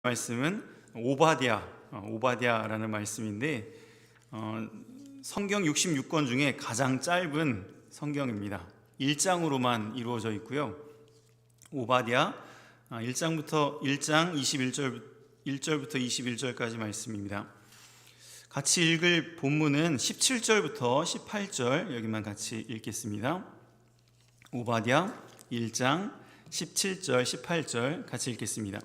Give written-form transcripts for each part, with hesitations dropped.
말씀은 오바댜라는 말씀인데 성경 66권 중에 가장 짧은 성경입니다. 1장으로만 이루어져 있고요. 오바댜 1장 1절부터 21절까지 말씀입니다. 같이 읽을 본문은 17절부터 18절 여기만 같이 읽겠습니다. 오바댜 1장 17절 18절 같이 읽겠습니다.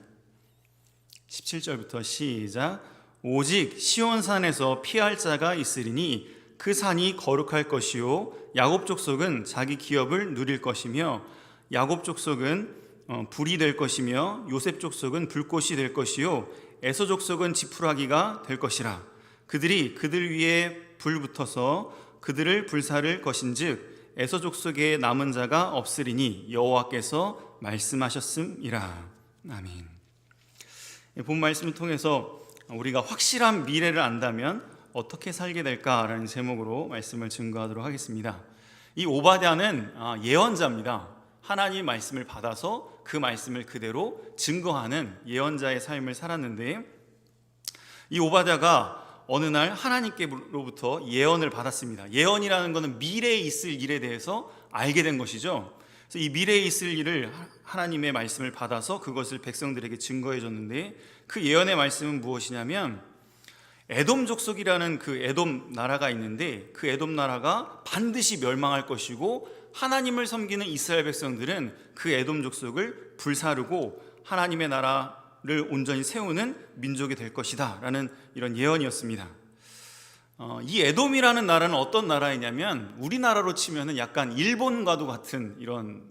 17절부터 시작. 오직 시온산에서 피할 자가 있으리니 그 산이 거룩할 것이요 야곱 족속은 자기 기업을 누릴 것이며 야곱 족속은 불이 될 것이며 요셉 족속은 불꽃이 될 것이요 에서 족속은 지푸라기가 될 것이라. 그들이 그들 위에 불 붙어서 그들을 불사를 것인즉 에서 족속에 남은 자가 없으리니 여호와께서 말씀하셨음이라. 아멘. 본 말씀을 통해서 우리가 확실한 미래를 안다면 어떻게 살게 될까라는 제목으로 말씀을 증거하도록 하겠습니다. 이 오바댜는 예언자입니다. 하나님의 말씀을 받아서 그 말씀을 그대로 증거하는 예언자의 삶을 살았는데, 이 오바댜가 어느 날 하나님께로부터 예언을 받았습니다. 예언이라는 것은 미래에 있을 일에 대해서 알게 된 것이죠. 그래서 이 미래에 있을 일을 하나님의 말씀을 받아서 그것을 백성들에게 증거해 줬는데, 그 예언의 말씀은 무엇이냐면 에돔 족속이라는 그 에돔 나라가 있는데, 그 에돔 나라가 반드시 멸망할 것이고 하나님을 섬기는 이스라엘 백성들은 그 에돔 족속을 불사르고 하나님의 나라를 온전히 세우는 민족이 될 것이다 라는 이런 예언이었습니다. 이 에돔이라는 나라는 어떤 나라이냐면 우리나라로 치면은 약간 일본과도 같은 이런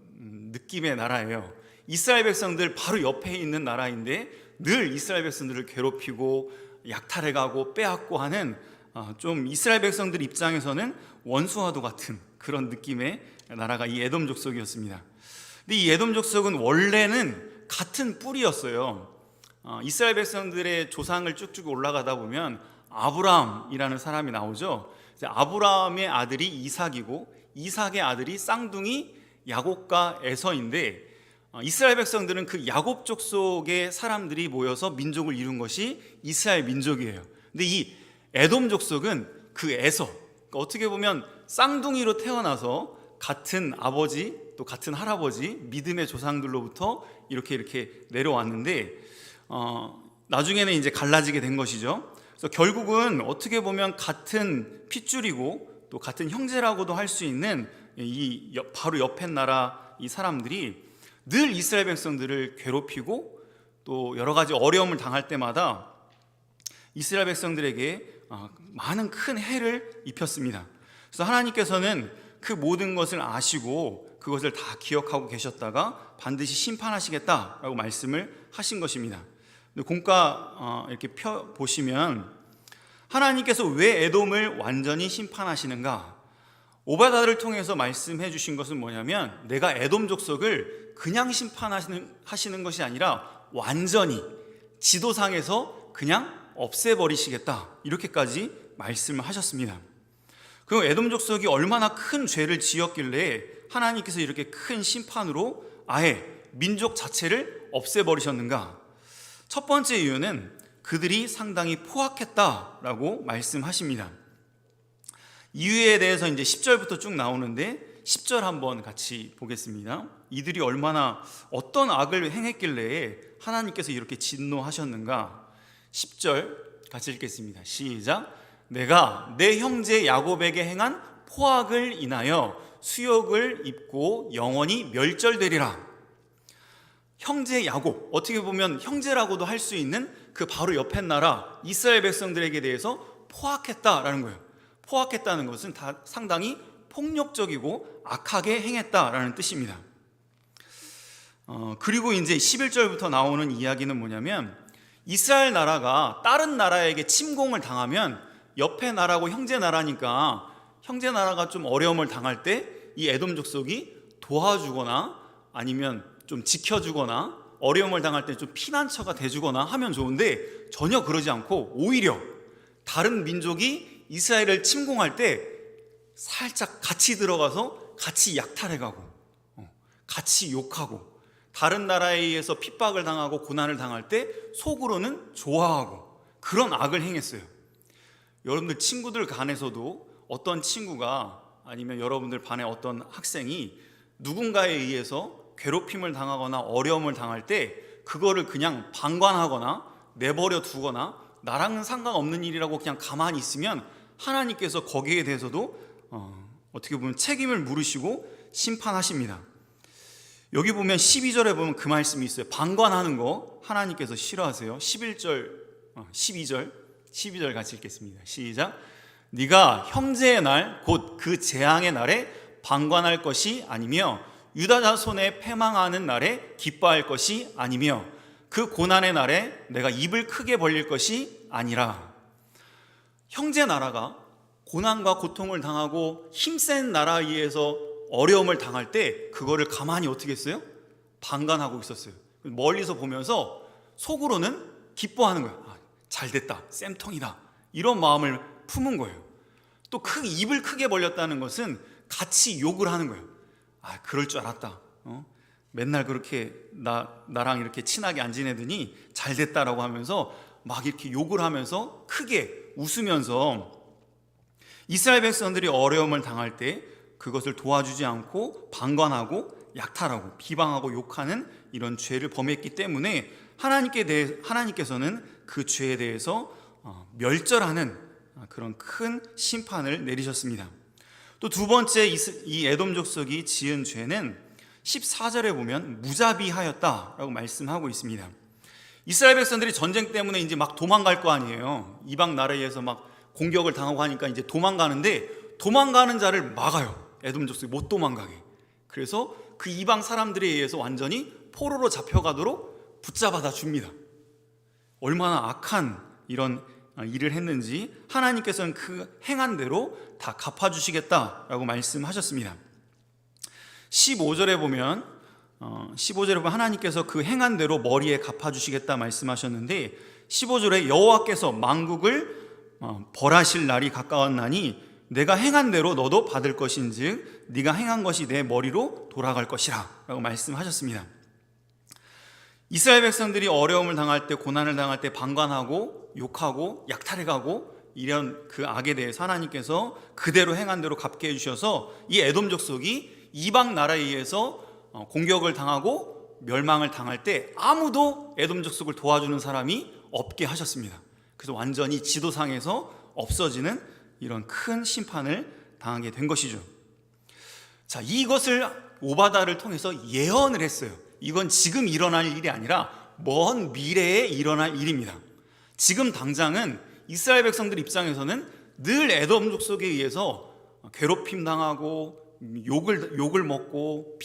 느낌의 나라예요. 이스라엘 백성들 바로 옆에 있는 나라인데 늘 이스라엘 백성들을 괴롭히고 약탈해가고 빼앗고 하는 좀 이스라엘 백성들 입장에서는 원수와도 같은 그런 느낌의 나라가 이 에돔 족속이었습니다. 근데 이 에돔 족속은 원래는 같은 뿌리였어요. 이스라엘 백성들의 조상을 쭉쭉 올라가다 보면 아브라함이라는 사람이 나오죠. 아브라함의 아들이 이삭이고 이삭의 아들이 쌍둥이 야곱과 에서인데, 이스라엘 백성들은 그 야곱 족속의 사람들이 모여서 민족을 이룬 것이 이스라엘 민족이에요. 근데 이 에돔 족속은 그 에서, 그러니까 어떻게 보면 쌍둥이로 태어나서 같은 아버지 또 같은 할아버지 믿음의 조상들로부터 이렇게 내려왔는데 나중에는 이제 갈라지게 된 것이죠. 그래서 결국은 어떻게 보면 같은 핏줄이고 또 같은 형제라고도 할 수 있는 이 바로 옆에 나라 이 사람들이 늘 이스라엘 백성들을 괴롭히고 또 여러 가지 어려움을 당할 때마다 이스라엘 백성들에게 많은 큰 해를 입혔습니다. 그래서 하나님께서는 그 모든 것을 아시고 그것을 다 기억하고 계셨다가 반드시 심판하시겠다라고 말씀을 하신 것입니다. 공과 이렇게 펴 보시면 하나님께서 왜 에돔을 완전히 심판하시는가? 오바댜를 통해서 말씀해 주신 것은 뭐냐면 내가 에돔 족속을 그냥 심판하시는 것이 아니라 완전히 지도상에서 그냥 없애버리시겠다, 이렇게까지 말씀을 하셨습니다. 그럼 에돔 족속이 얼마나 큰 죄를 지었길래 하나님께서 이렇게 큰 심판으로 아예 민족 자체를 없애버리셨는가? 첫 번째 이유는 그들이 상당히 포악했다라고 말씀하십니다. 이유에 대해서 이제 10절부터 쭉 나오는데 10절 한번 같이 보겠습니다. 이들이 얼마나 어떤 악을 행했길래 하나님께서 이렇게 진노하셨는가? 10절 같이 읽겠습니다. 시작. 내가 내 형제 야곱에게 행한 포악을 인하여 수욕을 입고 영원히 멸절되리라. 형제 야곱, 어떻게 보면 형제라고도 할 수 있는 그 바로 옆에 나라 이스라엘 백성들에게 대해서 포악했다라는 거예요. 포악했다는 것은 다 상당히 폭력적이고 악하게 행했다라는 뜻입니다. 그리고 이제 11절부터 나오는 이야기는 뭐냐면 이스라엘 나라가 다른 나라에게 침공을 당하면 옆에 나라고 형제 나라니까 형제 나라가 좀 어려움을 당할 때 이 에돔 족속이 도와주거나 아니면 좀 지켜주거나 어려움을 당할 때 좀 피난처가 돼주거나 하면 좋은데 전혀 그러지 않고 오히려 다른 민족이 이스라엘을 침공할 때 살짝 같이 들어가서 같이 약탈해가고 같이 욕하고 다른 나라에 의해서 핍박을 당하고 고난을 당할 때 속으로는 좋아하고 그런 악을 행했어요. 여러분들 친구들 간에서도 어떤 친구가 아니면 여러분들 반의 어떤 학생이 누군가에 의해서 괴롭힘을 당하거나 어려움을 당할 때 그거를 그냥 방관하거나 내버려 두거나 나랑은 상관없는 일이라고 그냥 가만히 있으면 하나님께서 거기에 대해서도 어떻게 보면 책임을 물으시고 심판하십니다. 여기 보면 12절에 보면 그 말씀이 있어요. 방관하는 거 하나님께서 싫어하세요. 12절 같이 읽겠습니다. 시작. 네가 형제의 날 곧 그 재앙의 날에 방관할 것이 아니며 유다 자손의 패망하는 날에 기뻐할 것이 아니며 그 고난의 날에 내가 입을 크게 벌릴 것이 아니라. 형제 나라가 고난과 고통을 당하고 힘센 나라에 의해서 어려움을 당할 때 그거를 가만히 어떻게 했어요? 방관하고 있었어요. 멀리서 보면서 속으로는 기뻐하는 거예요. 잘됐다, 쌤통이다, 이런 마음을 품은 거예요. 또 입을 크게 벌렸다는 것은 같이 욕을 하는 거예요. 그럴 줄 알았다. 맨날 그렇게 나랑 이렇게 친하게 안 지내더니 잘됐다라고 하면서 막 이렇게 욕을 하면서 크게 웃으면서 이스라엘 백성들이 어려움을 당할 때 그것을 도와주지 않고 방관하고 약탈하고 비방하고 욕하는 이런 죄를 범했기 때문에 하나님께서는 그 죄에 대해서 멸절하는 그런 큰 심판을 내리셨습니다. 또 두 번째 이 에돔 족속이 지은 죄는 14절에 보면 무자비하였다라고 말씀하고 있습니다. 이스라엘 백성들이 전쟁 때문에 이제 막 도망갈 거 아니에요. 이방 나라에 의해서 막 공격을 당하고 하니까 이제 도망가는데 도망가는 자를 막아요. 에돔 족속이 못 도망가게. 그래서 그 이방 사람들에 의해서 완전히 포로로 잡혀가도록 붙잡아다 줍니다. 얼마나 악한 이런 일을 했는지 하나님께서는 그 행한 대로 다 갚아주시겠다라고 말씀하셨습니다. 15절에 보면 하나님께서 그 행한 대로 머리에 갚아주시겠다 말씀하셨는데 15절에 여호와께서 만국을 벌하실 날이 가까웠나니 내가 행한 대로 너도 받을 것인즉 네가 행한 것이 내 머리로 돌아갈 것이라 라고 말씀하셨습니다. 이스라엘 백성들이 어려움을 당할 때 고난을 당할 때 방관하고 욕하고 약탈해가고 이런 그 악에 대해서 하나님께서 그대로 행한 대로 갚게 해주셔서 이 에돔 족속이 이방 나라에 의해서 공격을 당하고 멸망을 당할 때 아무도 에돔 족속을 도와주는 사람이 없게 하셨습니다. 그래서 완전히 지도상에서 없어지는 이런 큰 심판을 당하게 된 것이죠. 자, 이것을 오바다를 통해서 예언을 했어요. 이건 지금 일어날 일이 아니라 먼 미래에 일어날 일입니다. 지금 당장은 이스라엘 백성들 입장에서는 늘 에돔 족속에 의해서 괴롭힘 당하고 욕을 먹고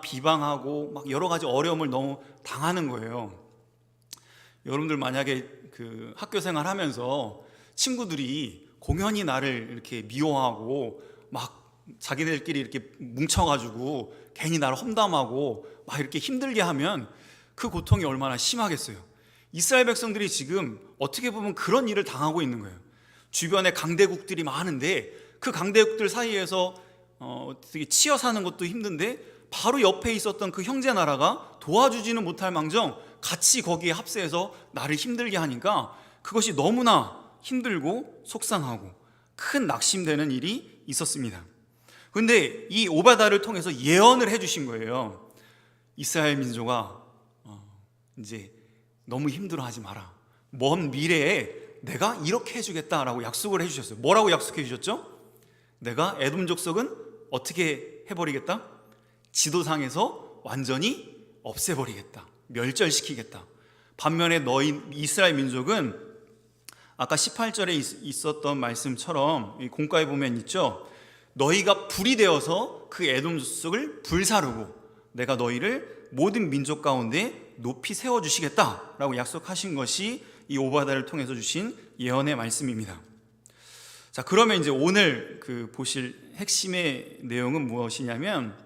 비방하고 막 여러 가지 어려움을 너무 당하는 거예요. 여러분들 만약에 그 학교 생활하면서 친구들이 공연히 나를 이렇게 미워하고 막 자기들끼리 이렇게 뭉쳐가지고 괜히 나를 험담하고 막 이렇게 힘들게 하면 그 고통이 얼마나 심하겠어요. 이스라엘 백성들이 지금 어떻게 보면 그런 일을 당하고 있는 거예요. 주변에 강대국들이 많은데 그 강대국들 사이에서 되게 치여 사는 것도 힘든데 바로 옆에 있었던 그 형제 나라가 도와주지는 못할 망정 같이 거기에 합세해서 나를 힘들게 하니까 그것이 너무나 힘들고 속상하고 큰 낙심되는 일이 있었습니다. 그런데 이 오바다를 통해서 예언을 해주신 거예요. 이스라엘 민족아, 이제 너무 힘들어하지 마라. 먼 미래에 내가 이렇게 해주겠다라고 약속을 해주셨어요. 뭐라고 약속해 주셨죠? 내가 에돔 족속은 어떻게 해버리겠다? 지도상에서 완전히 없애버리겠다. 멸절시키겠다. 반면에 너희 이스라엘 민족은 아까 18절에 있었던 말씀처럼 공과에 보면 있죠. 너희가 불이 되어서 그 에돔 족속을 불사르고 내가 너희를 모든 민족 가운데 높이 세워주시겠다라고 약속하신 것이 이 오바다를 통해서 주신 예언의 말씀입니다. 자, 그러면 이제 오늘 보실 핵심의 내용은 무엇이냐면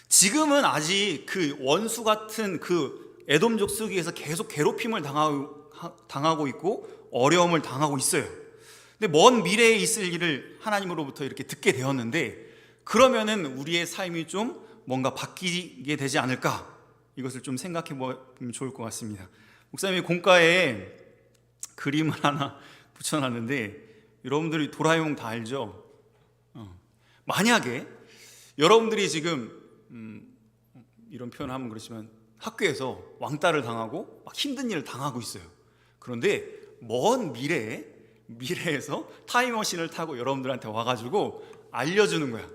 지금은 아직 그 원수 같은 그 에돔 족속에서 계속 괴롭힘을 당하고 있고 어려움을 당하고 있어요. 근데 먼 미래에 있을 일을 하나님으로부터 이렇게 듣게 되었는데 그러면은 우리의 삶이 좀 뭔가 바뀌게 되지 않을까? 이것을 좀 생각해 보면 좋을 것 같습니다. 목사님이 공과에 그림을 하나 붙여놨는데, 여러분들이 도라에몽 다 알죠? 만약에 여러분들이 지금 이런 표현을 하면 그렇지만 학교에서 왕따를 당하고 막 힘든 일을 당하고 있어요. 그런데 먼 미래에서 타임머신을 타고 여러분들한테 와가지고 알려주는 거야.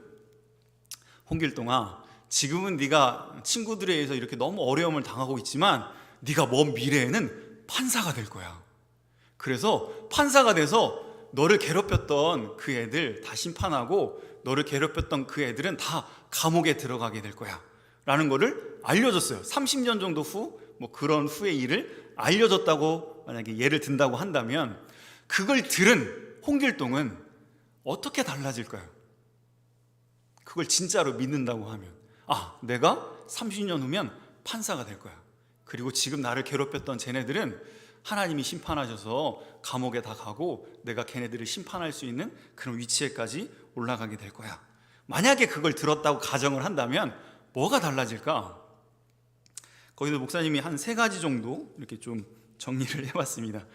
홍길동아, 지금은 네가 친구들에 의해서 이렇게 너무 어려움을 당하고 있지만 네가 먼 미래에는 판사가 될 거야. 그래서 판사가 돼서 너를 괴롭혔던 그 애들 다 심판하고 너를 괴롭혔던 그 애들은 다 감옥에 들어가게 될 거야 라는 거를 알려줬어요. 30년 정도 후 뭐 그런 후의 일을 알려줬다고 만약에 예를 든다고 한다면, 그걸 들은 홍길동은 어떻게 달라질까요? 그걸 진짜로 믿는다고 하면, 아, 내가 30년 후면 판사가 될 거야. 그리고 지금 나를 괴롭혔던 쟤네들은 하나님이 심판하셔서 감옥에 다 가고 내가 걔네들을 심판할 수 있는 그런 위치에까지 올라가게 될 거야. 만약에 그걸 들었다고 가정을 한다면 뭐가 달라질까? 거기서 목사님이 한 3가지 정도 이렇게 좀 정리를 해봤습니다.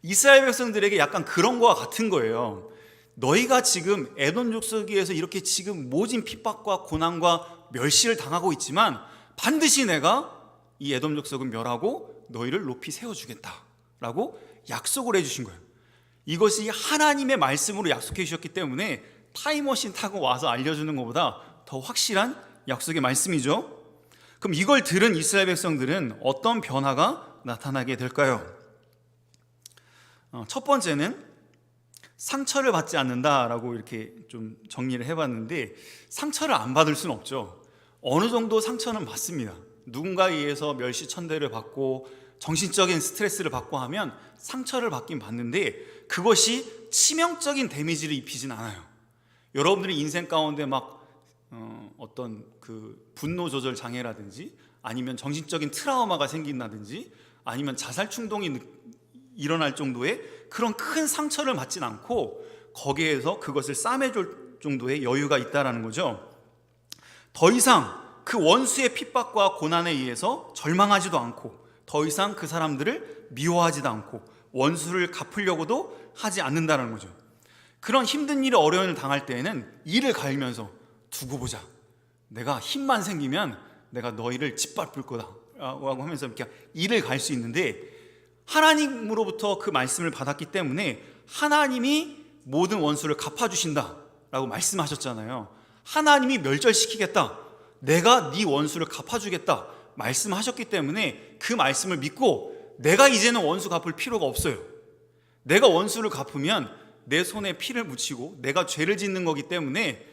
이스라엘 백성들에게 약간 그런 거와 같은 거예요. 너희가 지금 에돔 족속에서 이렇게 지금 모진 핍박과 고난과 멸시를 당하고 있지만 반드시 내가 이 에돔 족속은 멸하고 너희를 높이 세워주겠다라고 약속을 해주신 거예요. 이것이 하나님의 말씀으로 약속해 주셨기 때문에 타임머신 타고 와서 알려주는 것보다 더 확실한 약속의 말씀이죠. 그럼 이걸 들은 이스라엘 백성들은 어떤 변화가 나타나게 될까요? 첫 번째는 상처를 받지 않는다라고 이렇게 좀 정리를 해봤는데, 상처를 안 받을 수는 없죠. 어느 정도 상처는 받습니다. 누군가에 의해서 멸시천대를 받고 정신적인 스트레스를 받고 하면 상처를 받긴 받는데 그것이 치명적인 데미지를 입히진 않아요. 여러분들이 인생 가운데 막 어떤 그 분노 조절 장애라든지 아니면 정신적인 트라우마가 생긴다든지 아니면 자살 충동이 일어날 정도의 그런 큰 상처를 받진 않고 거기에서 그것을 싸매줄 정도의 여유가 있다는 거죠. 더 이상 그 원수의 핍박과 고난에 의해서 절망하지도 않고 더 이상 그 사람들을 미워하지도 않고 원수를 갚으려고도 하지 않는다는 거죠. 그런 힘든 일에 어려움을 당할 때에는 이를 갈면서 두고 보자, 내가 힘만 생기면 내가 너희를 짓밟을 거다 라고 하면서 이렇게 이를 갈 수 있는데, 하나님으로부터 그 말씀을 받았기 때문에 하나님이 모든 원수를 갚아주신다 라고 말씀하셨잖아요. 하나님이 멸절시키겠다, 내가 네 원수를 갚아주겠다 말씀하셨기 때문에 그 말씀을 믿고 내가 이제는 원수 갚을 필요가 없어요. 내가 원수를 갚으면 내 손에 피를 묻히고 내가 죄를 짓는 거기 때문에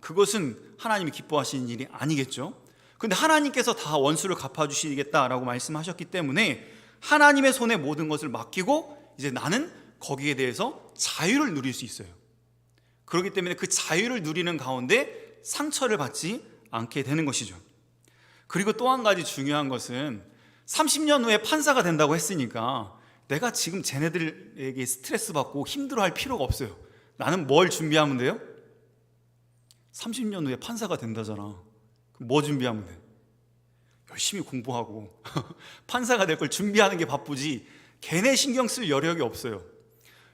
그것은 하나님이 기뻐하시는 일이 아니겠죠. 그런데 하나님께서 다 원수를 갚아주시겠다라고 말씀하셨기 때문에 하나님의 손에 모든 것을 맡기고 이제 나는 거기에 대해서 자유를 누릴 수 있어요. 그렇기 때문에 그 자유를 누리는 가운데 상처를 받지 않게 되는 것이죠. 그리고 또 한 가지 중요한 것은 30년 후에 판사가 된다고 했으니까 내가 지금 쟤네들에게 스트레스 받고 힘들어할 필요가 없어요. 나는 뭘 준비하면 돼요? 30년 후에 판사가 된다잖아. 그럼 뭐 준비하면 돼? 열심히 공부하고 판사가 될 걸 준비하는 게 바쁘지 걔네 신경 쓸 여력이 없어요.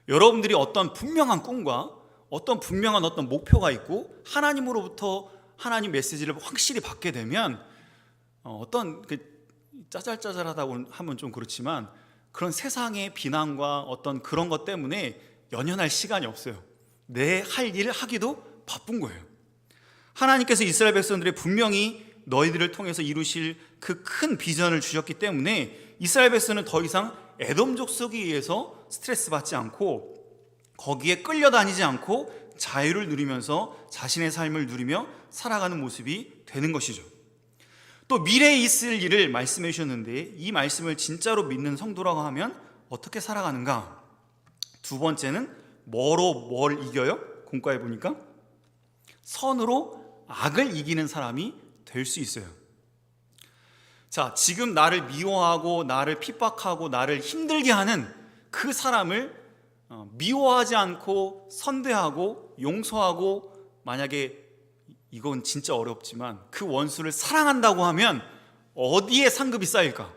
여러분들이 어떤 분명한 꿈과 어떤 분명한 어떤 목표가 있고 하나님으로부터 하나님 메시지를 확실히 받게 되면 어떤 그 짜잘짜잘하다고 하면 좀 그렇지만 그런 세상의 비난과 어떤 그런 것 때문에 연연할 시간이 없어요. 내 할 일을 하기도 바쁜 거예요. 하나님께서 이스라엘 백성들의 분명히 너희들을 통해서 이루실 그 큰 비전을 주셨기 때문에 이스라엘 백성은 더 이상 에돔 족속에 의해서 스트레스 받지 않고 거기에 끌려다니지 않고 자유를 누리면서 자신의 삶을 누리며 살아가는 모습이 되는 것이죠. 또 미래에 있을 일을 말씀해 주셨는데 이 말씀을 진짜로 믿는 성도라고 하면 어떻게 살아가는가? 두 번째는 뭐로 뭘 이겨요? 공과에 보니까 선으로 악을 이기는 사람이 될 수 있어요. 자, 지금 나를 미워하고 나를 핍박하고 나를 힘들게 하는 그 사람을 미워하지 않고 선대하고 용서하고, 만약에 이건 진짜 어렵지만 그 원수를 사랑한다고 하면 어디에 상급이 쌓일까?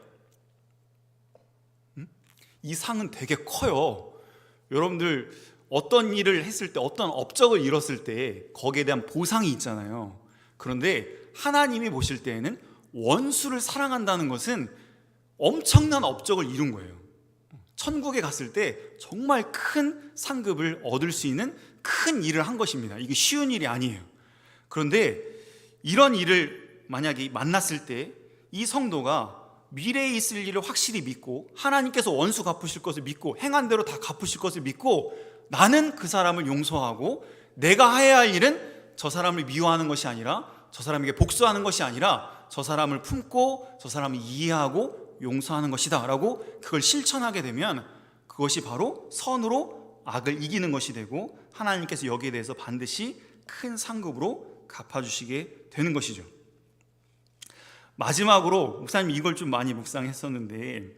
이 상은 되게 커요. 여러분들 어떤 일을 했을 때, 어떤 업적을 이뤘을 때 거기에 대한 보상이 있잖아요. 그런데 하나님이 보실 때에는 원수를 사랑한다는 것은 엄청난 업적을 이룬 거예요. 천국에 갔을 때 정말 큰 상급을 얻을 수 있는 큰 일을 한 것입니다. 이게 쉬운 일이 아니에요. 그런데 이런 일을 만약에 만났을 때 이 성도가 미래에 있을 일을 확실히 믿고 하나님께서 원수 갚으실 것을 믿고 행한 대로 다 갚으실 것을 믿고 나는 그 사람을 용서하고 내가 해야 할 일은 저 사람을 미워하는 것이 아니라 저 사람에게 복수하는 것이 아니라 저 사람을 품고 저 사람을 이해하고 용서하는 것이다 라고 그걸 실천하게 되면 그것이 바로 선으로 악을 이기는 것이 되고 하나님께서 여기에 대해서 반드시 큰 상급으로 갚아주시게 되는 것이죠. 마지막으로 목사님이 이걸 좀 많이 묵상했었는데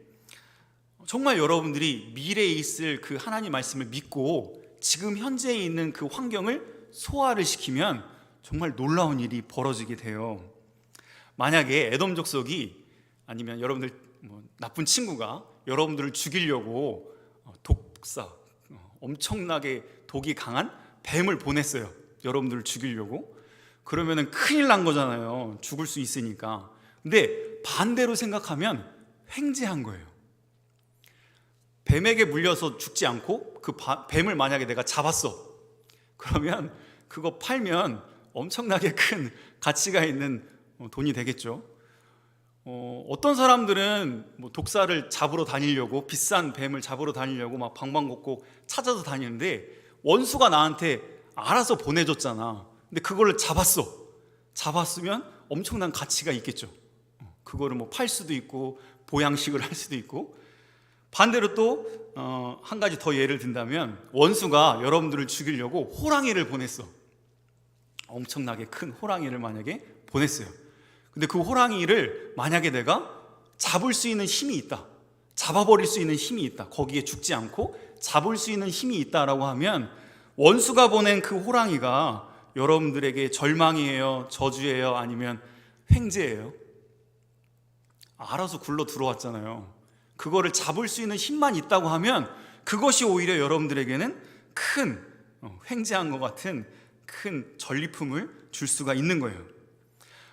정말 여러분들이 미래에 있을 그 하나님 말씀을 믿고 지금 현재에 있는 그 환경을 소화를 시키면 정말 놀라운 일이 벌어지게 돼요. 만약에 에돔 족속이 아니면 여러분들 나쁜 친구가 여러분들을 죽이려고 독사, 엄청나게 독이 강한 뱀을 보냈어요. 여러분들을 죽이려고. 그러면은 큰일 난 거잖아요. 죽을 수 있으니까. 근데 반대로 생각하면 횡재한 거예요. 뱀에게 물려서 죽지 않고 그 뱀을 만약에 내가 잡았어. 그러면 그거 팔면 엄청나게 큰 가치가 있는 돈이 되겠죠. 어떤 사람들은 독사를 잡으러 다니려고 비싼 뱀을 잡으러 다니려고 막 방방곡곡 찾아서 다니는데 원수가 나한테 알아서 보내줬잖아. 근데 그걸 잡았으면 엄청난 가치가 있겠죠. 그거를 팔 수도 있고 보양식을 할 수도 있고. 반대로 또 한 가지 더 예를 든다면 원수가 여러분들을 죽이려고 호랑이를 보냈어. 엄청나게 큰 호랑이를 만약에 보냈어요. 근데 그 호랑이를 만약에 내가 잡을 수 있는 힘이 있다, 잡아버릴 수 있는 힘이 있다, 거기에 죽지 않고 잡을 수 있는 힘이 있다라고 하면 원수가 보낸 그 호랑이가 여러분들에게 절망이에요, 저주예요, 아니면 횡재예요? 알아서 굴러 들어왔잖아요. 그거를 잡을 수 있는 힘만 있다고 하면 그것이 오히려 여러분들에게는 큰 횡재한 것 같은 큰 전리품을 줄 수가 있는 거예요.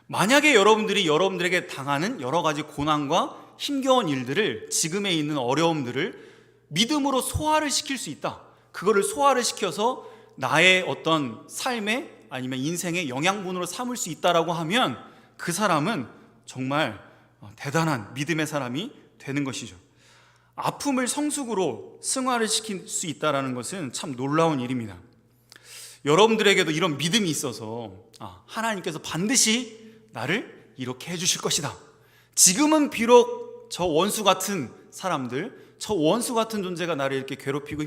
만약에 여러분들이 여러분들에게 당하는 여러 가지 고난과 힘겨운 일들을, 지금에 있는 어려움들을 믿음으로 소화를 시킬 수 있다, 그거를 소화를 시켜서 나의 어떤 삶의 아니면 인생의 영양분으로 삼을 수 있다라고 하면 그 사람은 정말 대단한 믿음의 사람이 되는 것이죠. 아픔을 성숙으로 승화를 시킬 수 있다는 것은 참 놀라운 일입니다. 여러분들에게도 이런 믿음이 있어서 하나님께서 반드시 나를 이렇게 해주실 것이다. 지금은 비록 저 원수 같은 사람들, 저 원수 같은 존재가 나를 이렇게 괴롭히고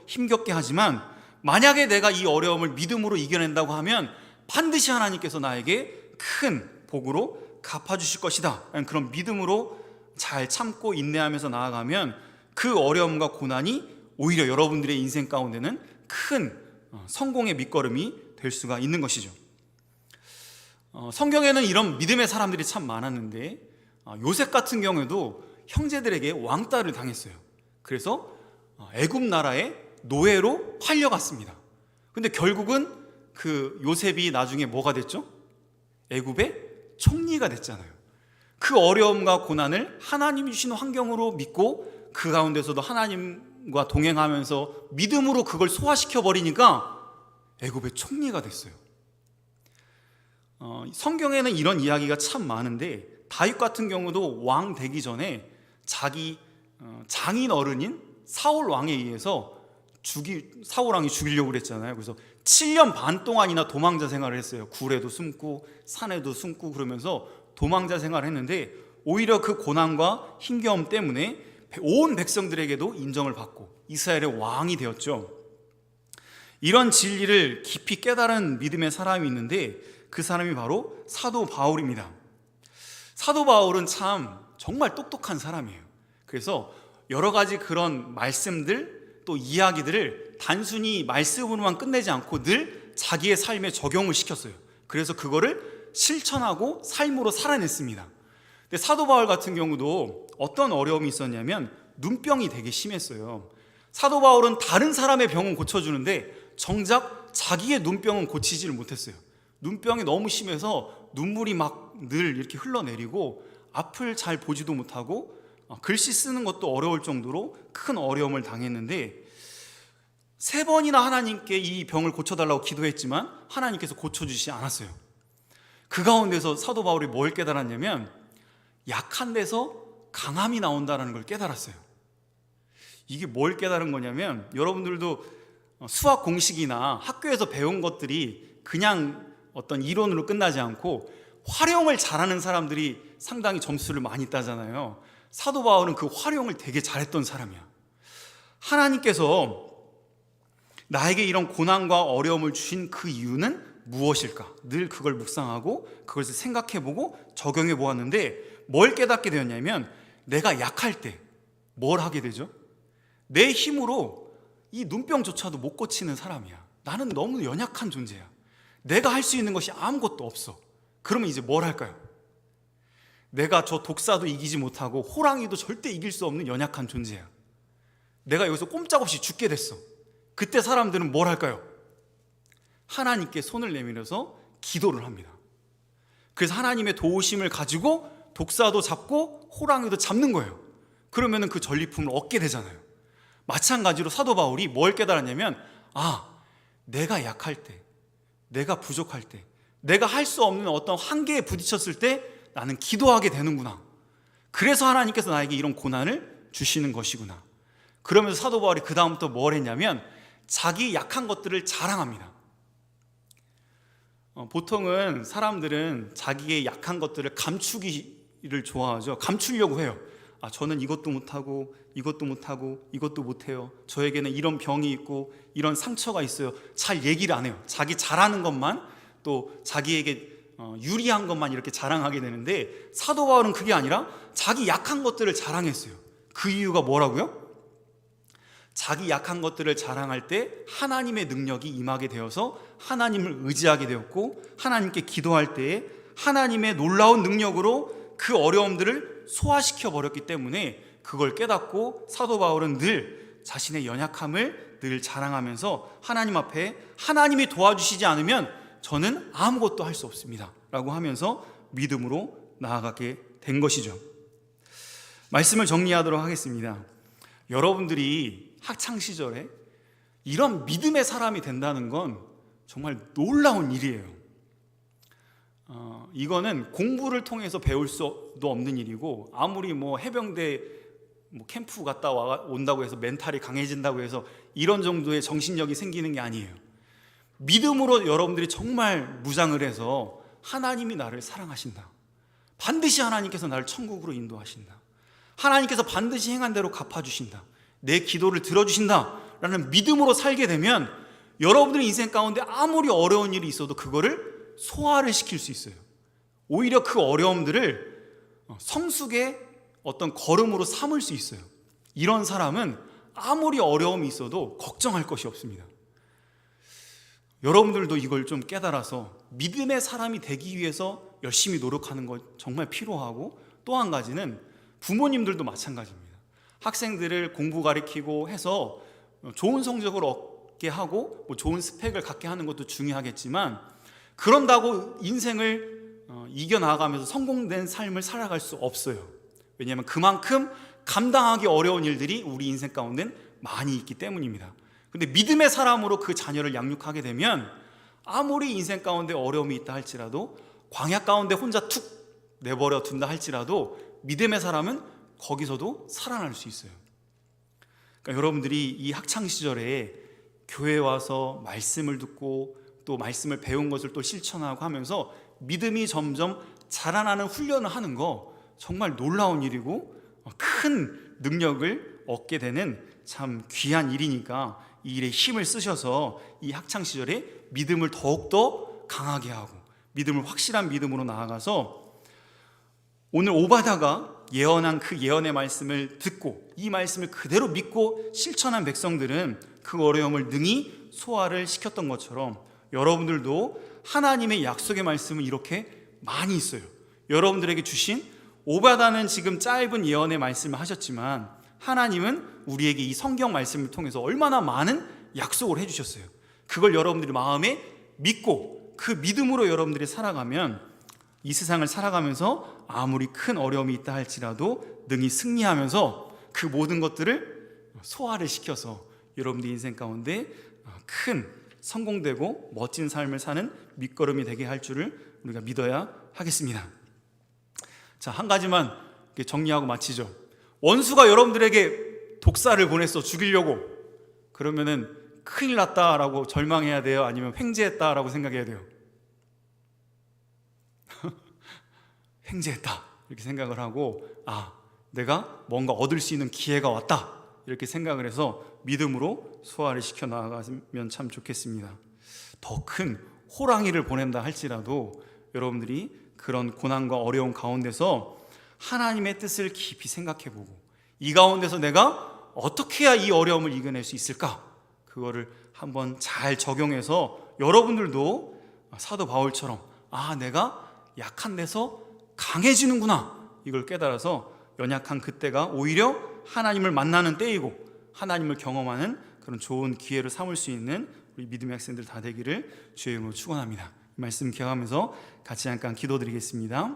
힘겹게 하지만 만약에 내가 이 어려움을 믿음으로 이겨낸다고 하면 반드시 하나님께서 나에게 큰 복으로 갚아주실 것이다. 그런 믿음으로 잘 참고 인내하면서 나아가면 그 어려움과 고난이 오히려 여러분들의 인생 가운데는 큰 성공의 밑거름이 될 수가 있는 것이죠. 성경에는 이런 믿음의 사람들이 참 많았는데 요셉 같은 경우에도 형제들에게 왕따를 당했어요. 그래서 애굽 나라의 노예로 팔려갔습니다. 근데 결국은 그 요셉이 나중에 뭐가 됐죠? 애굽의 총리가 됐잖아요. 그 어려움과 고난을 하나님이 주신 환경으로 믿고 그 가운데서도 하나님과 동행하면서 믿음으로 그걸 소화시켜 버리니까 애굽의 총리가 됐어요. 성경에는 이런 이야기가 참 많은데 다윗 같은 경우도 왕 되기 전에 자기 장인 어른인 사울 왕에 의해서 사울 왕이 죽이려고 그랬잖아요. 그래서 7년 반 동안이나 도망자 생활을 했어요. 굴에도 숨고 산에도 숨고 그러면서 도망자 생활을 했는데 오히려 그 고난과 힘겨움 때문에 온 백성들에게도 인정을 받고 이스라엘의 왕이 되었죠. 이런 진리를 깊이 깨달은 믿음의 사람이 있는데 그 사람이 바로 사도 바울입니다. 사도 바울은 참 정말 똑똑한 사람이에요. 그래서 여러 가지 그런 말씀들 또 이야기들을 단순히 말씀으로만 끝내지 않고 늘 자기의 삶에 적용을 시켰어요. 그래서 그거를 실천하고 삶으로 살아냈습니다. 근데 사도 바울 같은 경우도 어떤 어려움이 있었냐면 눈병이 되게 심했어요. 사도 바울은 다른 사람의 병은 고쳐주는데 정작 자기의 눈병은 고치지를 못했어요. 눈병이 너무 심해서 눈물이 막 늘 이렇게 흘러내리고 앞을 잘 보지도 못하고 글씨 쓰는 것도 어려울 정도로 큰 어려움을 당했는데 3번이나 하나님께 이 병을 고쳐달라고 기도했지만 하나님께서 고쳐주시지 않았어요. 그 가운데서 사도 바울이 뭘 깨달았냐면 약한 데서 강함이 나온다는 걸 깨달았어요. 이게 뭘 깨달은 거냐면 여러분들도 수학 공식이나 학교에서 배운 것들이 그냥 어떤 이론으로 끝나지 않고 활용을 잘하는 사람들이 상당히 점수를 많이 따잖아요. 사도 바울은 그 활용을 되게 잘했던 사람이야. 하나님께서 나에게 이런 고난과 어려움을 주신 그 이유는 무엇일까? 늘 그걸 묵상하고 그것을 생각해보고 적용해 보았는데 뭘 깨닫게 되었냐면 내가 약할 때 뭘 하게 되죠? 내 힘으로 이 눈병조차도 못 고치는 사람이야. 나는 너무 연약한 존재야. 내가 할 수 있는 것이 아무것도 없어. 그러면 이제 뭘 할까요? 내가 저 독사도 이기지 못하고 호랑이도 절대 이길 수 없는 연약한 존재야. 내가 여기서 꼼짝없이 죽게 됐어. 그때 사람들은 뭘 할까요? 하나님께 손을 내밀어서 기도를 합니다. 그래서 하나님의 도우심을 가지고 독사도 잡고 호랑이도 잡는 거예요. 그러면 그 전리품을 얻게 되잖아요. 마찬가지로 사도 바울이 뭘 깨달았냐면 내가 약할 때, 내가 부족할 때, 내가 할 수 없는 어떤 한계에 부딪혔을 때 나는 기도하게 되는구나. 그래서 하나님께서 나에게 이런 고난을 주시는 것이구나. 그러면서 사도 바울이 그 다음부터 뭘 했냐면 자기 약한 것들을 자랑합니다. 보통은 사람들은 자기의 약한 것들을 감추기를 좋아하죠. 감추려고 해요. 저는 이것도 못하고 이것도 못하고 이것도 못해요. 저에게는 이런 병이 있고 이런 상처가 있어요. 잘 얘기를 안 해요. 자기 잘하는 것만, 또 자기에게 유리한 것만 이렇게 자랑하게 되는데 사도 바울은 그게 아니라 자기 약한 것들을 자랑했어요. 그 이유가 뭐라고요? 자기 약한 것들을 자랑할 때 하나님의 능력이 임하게 되어서 하나님을 의지하게 되었고 하나님께 기도할 때에 하나님의 놀라운 능력으로 그 어려움들을 소화시켜 버렸기 때문에 그걸 깨닫고 사도 바울은 늘 자신의 연약함을 늘 자랑하면서 하나님 앞에 하나님이 도와주시지 않으면 저는 아무것도 할 수 없습니다 라고 하면서 믿음으로 나아가게 된 것이죠. 말씀을 정리하도록 하겠습니다. 여러분들이 학창시절에 이런 믿음의 사람이 된다는 건 정말 놀라운 일이에요. 이거는 공부를 통해서 배울 수도 없는 일이고 아무리 해병대 캠프 갔다 온다고 해서 멘탈이 강해진다고 해서 이런 정도의 정신력이 생기는 게 아니에요. 믿음으로 여러분들이 정말 무장을 해서 하나님이 나를 사랑하신다. 반드시 하나님께서 나를 천국으로 인도하신다. 하나님께서 반드시 행한 대로 갚아주신다. 내 기도를 들어주신다 라는 믿음으로 살게 되면 여러분들의 인생 가운데 아무리 어려운 일이 있어도 그거를 소화를 시킬 수 있어요. 오히려 그 어려움들을 성숙의 어떤 걸음으로 삼을 수 있어요. 이런 사람은 아무리 어려움이 있어도 걱정할 것이 없습니다. 여러분들도 이걸 좀 깨달아서 믿음의 사람이 되기 위해서 열심히 노력하는 것 정말 필요하고, 또 한 가지는 부모님들도 마찬가지입니다. 학생들을 공부 가르치고 해서 좋은 성적을 얻게 하고 좋은 스펙을 갖게 하는 것도 중요하겠지만 그런다고 인생을 이겨나가면서 성공된 삶을 살아갈 수 없어요. 왜냐하면 그만큼 감당하기 어려운 일들이 우리 인생 가운데는 많이 있기 때문입니다. 근데 믿음의 사람으로 그 자녀를 양육하게 되면 아무리 인생 가운데 어려움이 있다 할지라도, 광야 가운데 혼자 툭 내버려 둔다 할지라도 믿음의 사람은 거기서도 살아날 수 있어요. 그러니까 여러분들이 이 학창시절에 교회에 와서 말씀을 듣고 또 말씀을 배운 것을 또 실천하고 하면서 믿음이 점점 자라나는 훈련을 하는 거 정말 놀라운 일이고 큰 능력을 얻게 되는 참 귀한 일이니까 이 일에 힘을 쓰셔서 이 학창시절에 믿음을 더욱더 강하게 하고 믿음을 확실한 믿음으로 나아가서 오늘 오바다가 예언한 그 예언의 말씀을 듣고 이 말씀을 그대로 믿고 실천한 백성들은 그 어려움을 능히 소화를 시켰던 것처럼 여러분들도 하나님의 약속의 말씀은 이렇게 많이 있어요. 여러분들에게 주신 오바다는 지금 짧은 예언의 말씀을 하셨지만 하나님은 우리에게 이 성경 말씀을 통해서 얼마나 많은 약속을 해주셨어요. 그걸 여러분들이 마음에 믿고 그 믿음으로 여러분들이 살아가면 이 세상을 살아가면서 아무리 큰 어려움이 있다 할지라도 능히 승리하면서 그 모든 것들을 소화를 시켜서 여러분들 인생 가운데 큰 성공되고 멋진 삶을 사는 밑거름이 되게 할 줄을 우리가 믿어야 하겠습니다. 자, 한 가지만 정리하고 마치죠. 원수가 여러분들에게 독사를 보냈어, 죽이려고. 그러면은 큰일 났다라고 절망해야 돼요? 아니면 횡재했다라고 생각해야 돼요? 횡재했다 이렇게 생각을 하고, 내가 뭔가 얻을 수 있는 기회가 왔다 이렇게 생각을 해서 믿음으로 소화를 시켜 나가면 참 좋겠습니다. 더 큰 호랑이를 보낸다 할지라도 여러분들이 그런 고난과 어려움 가운데서 하나님의 뜻을 깊이 생각해보고 이 가운데서 내가 어떻게 해야 이 어려움을 이겨낼 수 있을까, 그거를 한번 잘 적용해서 여러분들도 사도 바울처럼 내가 약한 데서 강해지는구나, 이걸 깨달아서 연약한 그때가 오히려 하나님을 만나는 때이고 하나님을 경험하는 그런 좋은 기회를 삼을 수 있는 우리 믿음의 학생들 다 되기를 주의 이름으로 축원합니다. 이 말씀 기억하면서 같이 잠깐 기도드리겠습니다.